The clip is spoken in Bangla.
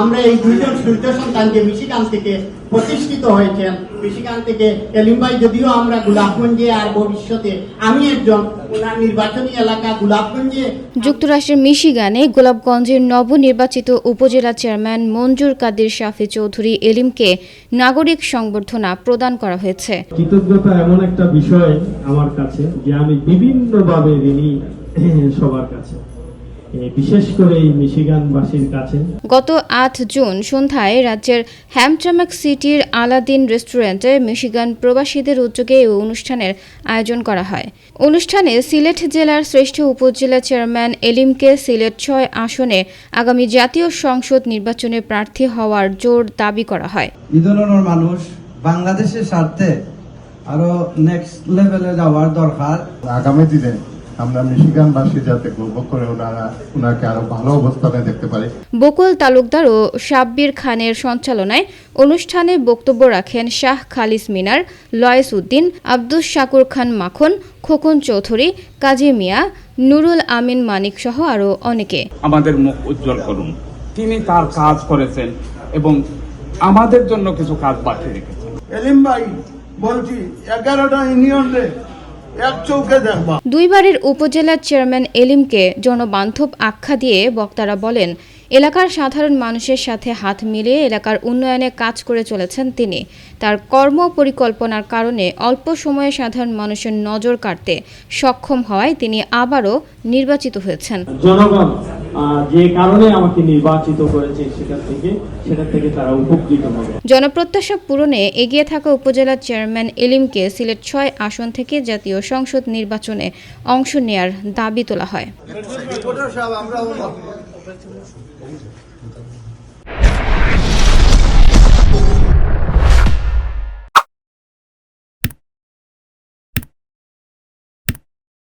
আমরা এই দুইজন সূর্য সন্তান যে মিশিগান থেকে প্রতিষ্ঠিত হয়েছেন, মিশিগান থেকে এলিম ভাই, যদিও আমরা গোলাপগঞ্জে আর ভবিষ্যতে আমি একজন ওনার নির্বাচনী এলাকা গোলাপগঞ্জে। যুক্তরাষ্ট্রের মিশিগানে গোলাপগঞ্জের নবনির্বাচিত উপজেলা চেয়ারম্যান মঞ্জুর কাদের শাফি চৌধুরী এলিমকে নাগরিক সংবর্ধনা প্রদান করা হয়েছে। কৃতজ্ঞতা এমন একটা বিষয় আমার কাছে যে আমি বিভিন্নভাবে ঋণী সবার কাছে, বিশেষ করে এই মিশিগানবাসীর কাছে। গত 8 জুন সন্ধ্যায় রাজ্যের হ্যামট্রাম্যাক সিটির আলাদিন রেস্টুরেন্টে মিশিগান প্রবাসীদের উদ্যোগে এই অনুষ্ঠানের আয়োজন করা হয়। অনুষ্ঠানে সিলেট জেলার শ্রেষ্ঠ উপজেলা চেয়ারম্যান এলিমকে সিলেট 6 আসনে আগামী জাতীয় সংসদ নির্বাচনে প্রার্থী হওয়ার জোর দাবি করা হয়। এই ধরনের মানুষ বাংলাদেশের স্বার্থে আরো নেক্সট লেভেলে যাওয়ার দরকার। আগামী দিনে আমরা মিশিগানবাসী যাতে গর্ব করে ওনাকে আরো ভালো অবস্থানে দেখতে পারি। বকুল তালুকদার ও সাব্বির খানের সঞ্চালনায় অনুষ্ঠানে বক্তব্য রাখেন শাহ খালিস মিনার, লয়েস উদ্দিন, আব্দুস শাকুর খান মাখন, খোকন চৌধুরী, কাজী মিয়া, নুরুল আমিন মানিক সহ আরো অনেকে। আমাদের মুখ উজ্জ্বল করুন। তিনি তার কাজ করেছেন এবং আমাদের জন্য কিছু কাজ বাকি রেখেছেন। এলিম ভাই বলছি 11টা ইউনিয়নে এক চৌকে দেখবা। দুইবারের উপজেলা চেয়ারম্যান এলিমকে জনবান্ধব আখ্যা দিয়ে বক্তারা বলেন, এলাকার সাধারণ মানুষের সাথে হাত মিলিয়ে এলাকার উন্নয়নে কাজ করে চলেছেন তিনি। তার কর্ম পরিকল্পনার কারণে অল্প সময়ে সাধারণ মানুষের নজর কাড়তে সক্ষম হওয়ায় তিনি আবারও নির্বাচিত হয়েছেন। জনগণ যে কারণে আমাকে নির্বাচিত করেছে সেটা থেকে তারা উপকৃত হবে। জনপ্রত্যাশা পূরণে এগিয়ে থাকা উপজেলা চেয়ারম্যান এলিমকে সিলেট 6 আসন থেকে জাতীয় সংসদ নির্বাচনে অংশ নেয়ার দাবি তোলা হয়।